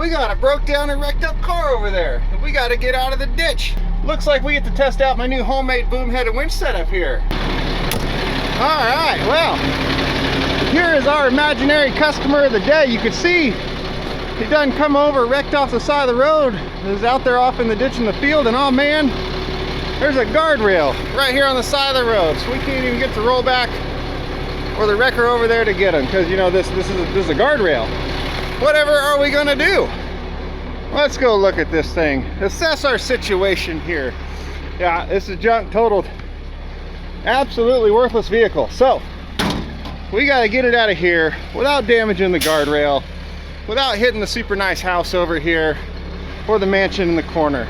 We got a broke down and wrecked up car over there. We got to get out of the ditch. Looks like we get to test out my new homemade boom head and winch setup here. All right, well, here is our imaginary customer of the day. You can see he done come over, wrecked off the side of the road. Is out there off in the ditch in the field, and oh man, there's a guardrail right here on the side of the road. So we can't even get the rollback or the wrecker over there to get him, because you know this is a guardrail. Whatever are we gonna do? Let's go look at this thing. Assess our situation here. Yeah, this is junk totaled. Absolutely worthless vehicle. So we got to get it out of here without damaging the guardrail, without hitting the super nice house over here or the mansion in the corner.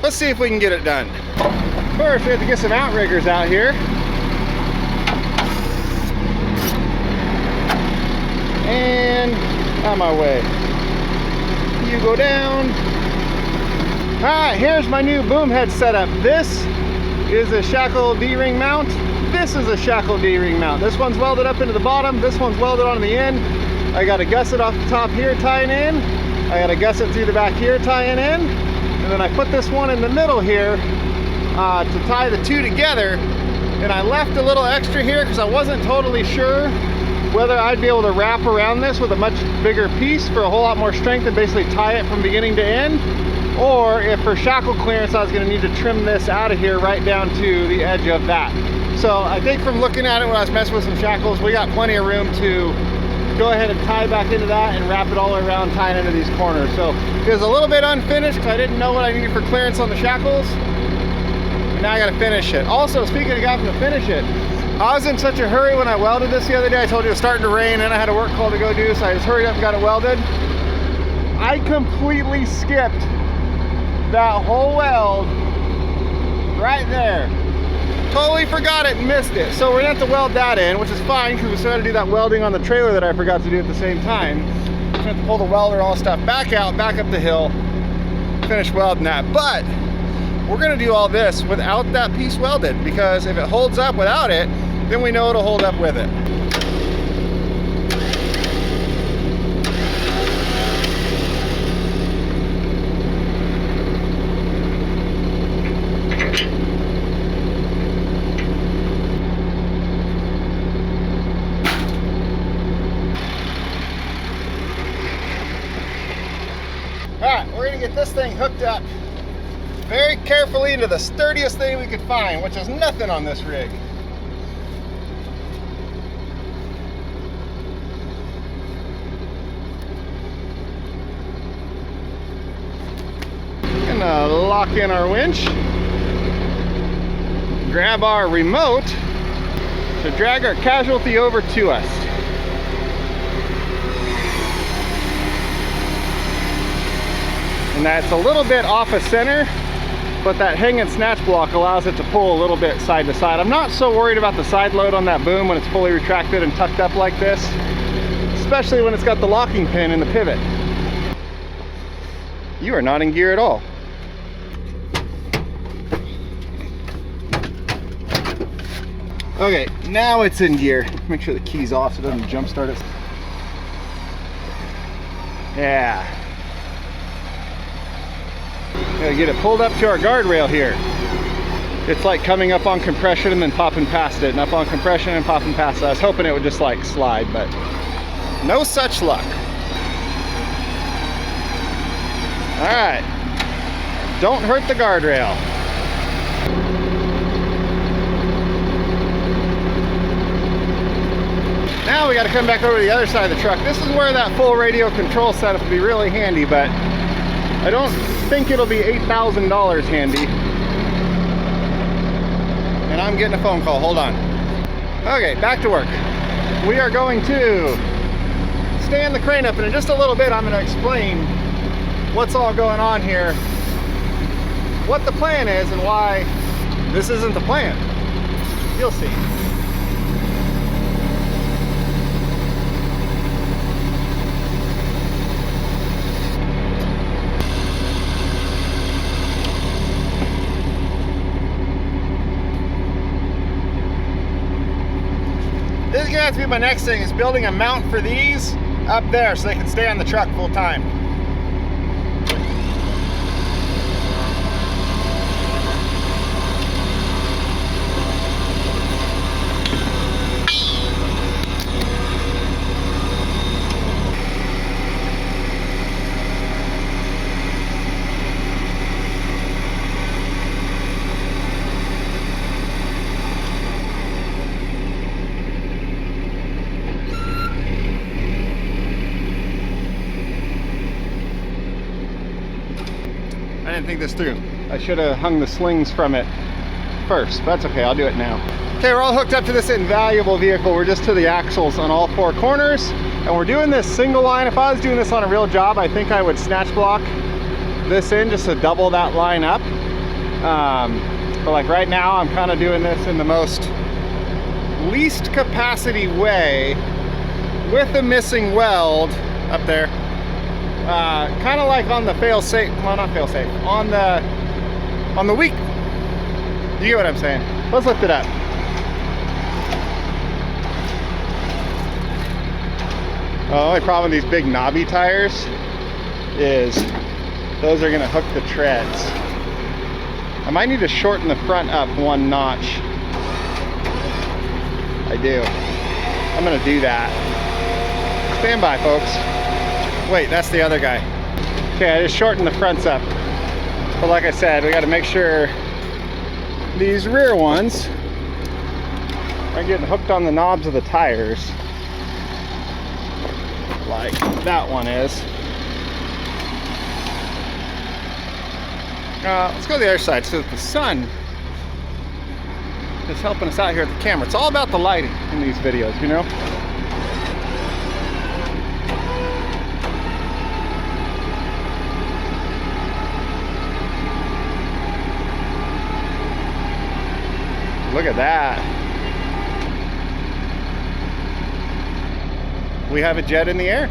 Let's see if we can get it done. First, we have to get some outriggers out here. And out of my way. You go down. All right, here's my new boom head setup. This is a shackle D-ring mount. This is a shackle D-ring mount. This one's welded up into the bottom. This one's welded onto the end. I got a gusset off the top here tying in. I got a gusset through the back here tying in. And then I put this one in the middle here to tie the two together. And I left a little extra here because I wasn't totally sure whether I'd be able to wrap around this with a much bigger piece for a whole lot more strength and basically tie it from beginning to end, or if for shackle clearance I was going to need to trim this out of here right down to the edge of that. So I think from looking at it when I was messing with some shackles, we got plenty of room to go ahead and tie back into that and wrap it all around, tying into these corners. So it was a little bit unfinished because I didn't know what I needed for clearance on the shackles, and now I got to finish it. Also, speaking of having to finish it, I was in such a hurry when I welded this the other day. I told you it was starting to rain and I had a work call to go do, so I just hurried up and got it welded. I completely skipped that whole weld right there. Totally forgot it and missed it. So we're gonna have to weld that in, which is fine because we still had to do that welding on the trailer that I forgot to do at the same time. We're gonna have to pull the welder and all the stuff back out, back up the hill, finish welding that. But we're gonna do all this without that piece welded, because if it holds up without it, then we know it'll hold up with it. All right, we're gonna get this thing hooked up very carefully into the sturdiest thing we could find, which is nothing on this rig. Gonna lock in our winch, grab our remote to drag our casualty over to us. And that's a little bit off of center, but that hang and snatch block allows it to pull a little bit side to side. I'm not so worried about the side load on that boom when it's fully retracted and tucked up like this, especially when it's got the locking pin in the pivot. You are not in gear at all. Okay, now it's in gear. Make sure the key's off so it doesn't jump start it. Yeah. Gotta get it pulled up to our guardrail here. It's like coming up on compression and then popping past it, and up on compression and popping past it. I was hoping it would just like slide, but no such luck. All right, don't hurt the guardrail. Now we got to come back over to the other side of the truck. This is where that full radio control setup would be really handy, but I don't think it'll be $8,000 handy. And I'm getting a phone call, hold on. Okay, back to work. We are going to stand the crane up, and in just a little bit I'm going to explain what's all going on here, what the plan is, and why this isn't the plan. You'll see. This is gonna have to be my next thing, is building a mount for these up there so they can stay on the truck full time. didn't think this through. I should have hung the slings from it first, but that's okay, I'll do it now. Okay, we're all hooked up to this invaluable vehicle. We're just to the axles on all four corners, and we're doing this single line. If I was doing this on a real job, I think I would snatch block this in just to double that line up. But like right now, I'm kind of doing this in the most least capacity way with a missing weld up there. Kind of like on the fail-safe, well, not fail-safe, on the weak, you get what I'm saying? Let's lift it up. The only problem with these big knobby tires is those are gonna hook the treads. I might need to shorten the front up one notch. I do. I'm gonna do that. Stand by, folks. Wait, that's the other guy. Okay, I just shortened the fronts up. But like I said, we gotta make sure these rear ones are getting hooked on the knobs of the tires. Like that one is. Let's go to the other side so that the sun is helping us out here at the camera. It's all about the lighting in these videos, you know? Look at that. We have a jet in the air.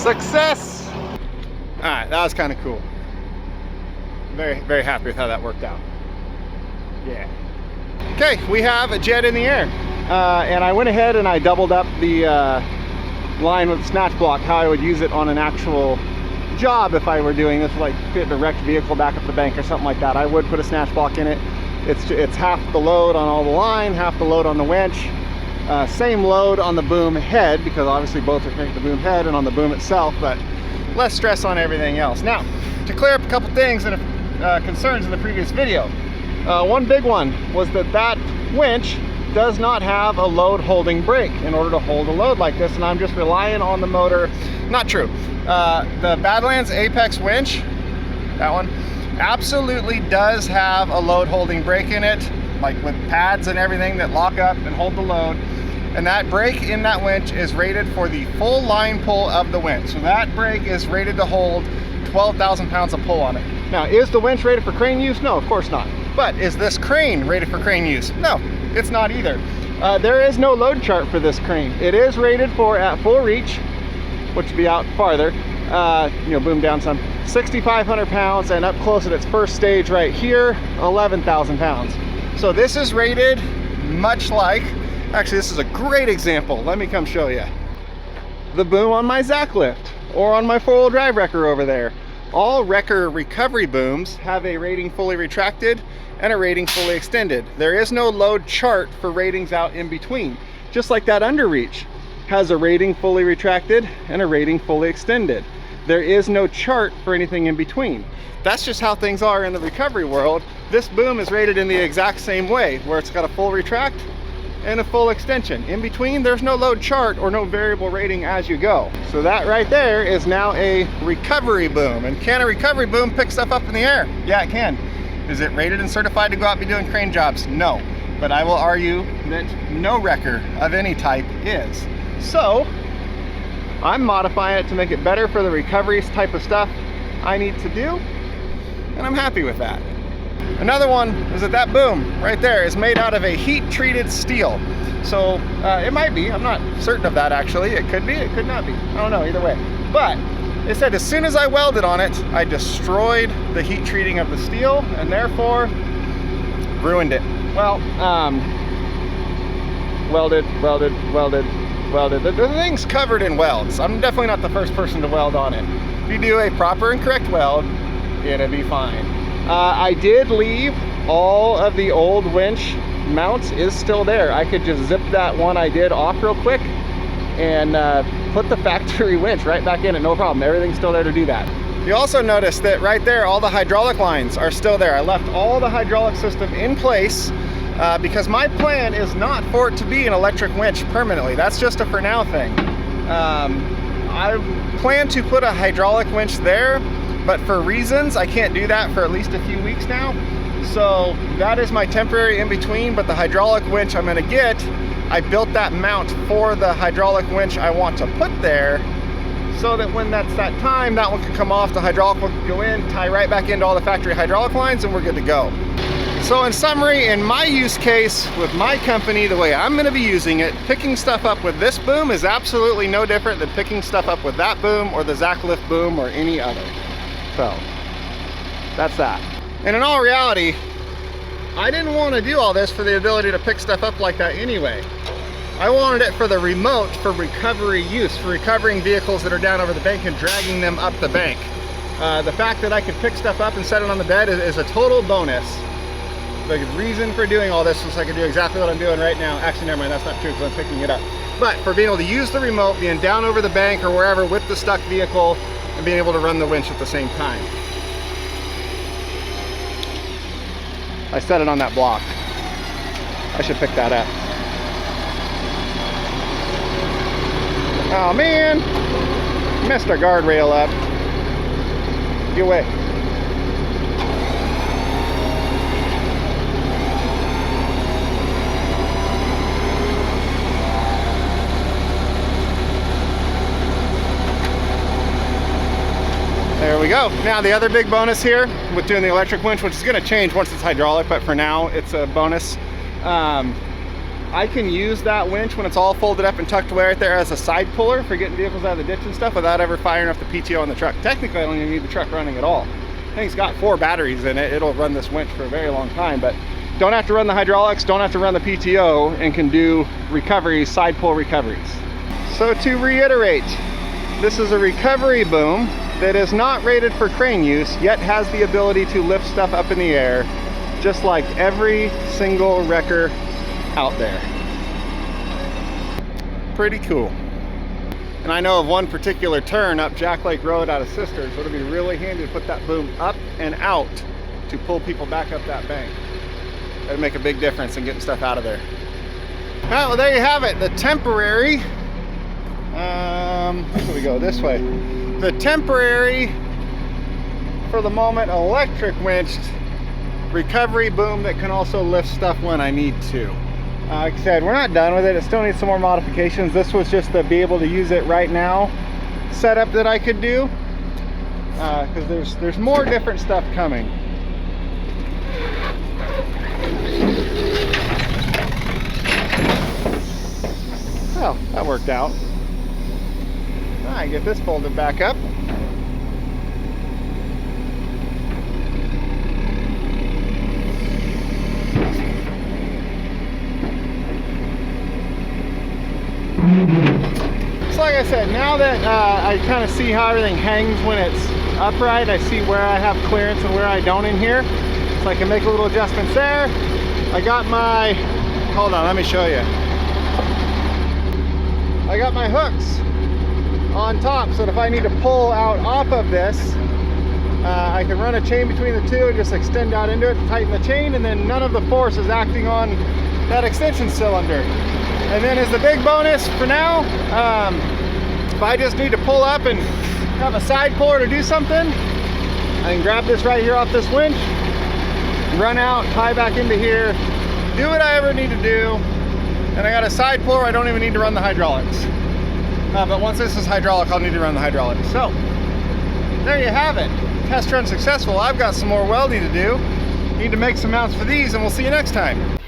Success! All right, that was kind of cool. Very, very happy with how that worked out. Yeah. Okay, we have a jet in the air. And I went ahead and I doubled up the line with the snatch block, how I would use it on an actual job if I were doing this, like fitting a wrecked vehicle back up the bank or something like that. I would put a snatch block in it. It's half the load on all the line, half the load on the winch. Same load on the boom head, because obviously both are connected to the boom head and on the boom itself, but less stress on everything else. Now, to clear up a couple things and concerns in the previous video. One big one was that winch does not have a load holding brake in order to hold a load like this, and I'm just relying on the motor. Not true. The Badlands Apex winch, that one, absolutely does have a load holding brake in it, like with pads and everything that lock up and hold the load. And that brake in that winch is rated for the full line pull of the winch. So that brake is rated to hold 12,000 pounds of pull on it. Now, is the winch rated for crane use? No, of course not. But is this crane rated for crane use? No, it's not either. There is no load chart for this crane. It is rated for, at full reach, which would be out farther, boom down some, 6,500 pounds, and up close at its first stage right here, 11,000 pounds. So this is rated much like, actually this is a great example, let me come show you. The boom on my Zacklift, or on my four-wheel drive wrecker over there. All wrecker recovery booms have a rating fully retracted and a rating fully extended. There is no load chart for ratings out in between. Just like that underreach has a rating fully retracted and a rating fully extended. There is no chart for anything in between. That's just how things are in the recovery world. This boom is rated in the exact same way, where it's got a full retract and a full extension. In between, there's no load chart or no variable rating as you go. So that right there is now a recovery boom. And can a recovery boom pick stuff up in the air? Yeah, it can. Is it rated and certified to go out and be doing crane jobs? No. But I will argue that no wrecker of any type is. So I'm modifying it to make it better for the recovery type of stuff I need to do, and I'm happy with that. Another one is that boom right there is made out of a heat-treated steel. So it might be, I'm not certain of that actually. It could be, it could not be. I don't know, either way. But it said as soon as I welded on it, I destroyed the heat treating of the steel and therefore ruined it. Well, welded. The thing's covered in welds. I'm definitely not the first person to weld on it. If you do a proper and correct weld, it'll be fine. I did leave all of the old winch mounts is still there. I could just zip that one I did off real quick and put the factory winch right back in it, no problem. Everything's still there to do that. You also notice that right there, all the hydraulic lines are still there. I left all the hydraulic system in place because my plan is not for it to be an electric winch permanently. That's just a for now thing. I plan to put a hydraulic winch there, but for reasons, I can't do that for at least a few weeks now. So that is my temporary in between, but the hydraulic winch I'm gonna get, I built that mount for the hydraulic winch I want to put there, so that when that's that time, that one can come off, the hydraulic one can go in, tie right back into all the factory hydraulic lines, and we're good to go. So in summary, in my use case with my company, the way I'm gonna be using it, picking stuff up with this boom is absolutely no different than picking stuff up with that boom or the Zacklift boom or any other. So that's that. And in all reality, I didn't want to do all this for the ability to pick stuff up like that anyway. I wanted it for the remote, for recovery use, for recovering vehicles that are down over the bank and dragging them up the bank. The fact that I could pick stuff up and set it on the bed is a total bonus. The reason for doing all this was I could do exactly what I'm doing right now. Actually, never mind, that's not true because I'm picking it up. But for being able to use the remote, being down over the bank or wherever with the stuck vehicle, and being able to run the winch at the same time. I set it on that block. I should pick that up. Oh man, messed our guardrail up. Get away. There we go. Now the other big bonus here with doing the electric winch, which is going to change once it's hydraulic, but for now it's a bonus. I can use that winch when it's all folded up and tucked away right there as a side puller for getting vehicles out of the ditch and stuff without ever firing off the PTO on the truck. Technically, I don't even need the truck running at all. I think it's got 4 batteries in it. It'll run this winch for a very long time, but don't have to run the hydraulics, don't have to run the PTO, and can do recoveries, side pull recoveries. So to reiterate, this is a recovery boom that is not rated for crane use, yet has the ability to lift stuff up in the air, just like every single wrecker out there. Pretty cool. And I know of one particular turn up Jack Lake Road out of Sisters, so it'll be really handy to put that boom up and out to pull people back up that bank. That'd make a big difference in getting stuff out of there. All right, well there you have it, the temporary, so we go this way. The temporary, for the moment, electric winched recovery boom that can also lift stuff when I need to. Like I said, we're not done with it. It still needs some more modifications. This was just to be able to use it right now setup that I could do, because there's more different stuff coming. Well, that worked out. All right, get this folded back up. So like I said, now that I kind of see how everything hangs when it's upright, I see where I have clearance and where I don't in here. So I can make a little adjustments there. I got my, hold on, let me show you. I got my hooks on top so that if I need to pull out off of this, I can run a chain between the two and just extend out into it to tighten the chain, and then none of the force is acting on that extension cylinder. And then as the big bonus for now, if I just need to pull up and have a side puller to do something, I can grab this right here off this winch, run out, tie back into here, do what I ever need to do. And I got a side puller, I don't even need to run the hydraulics. But once this is hydraulic, I'll need to run the hydraulics. So, there you have it. Test run successful. I've got some more welding to do. Need to make some mounts for these, and we'll see you next time.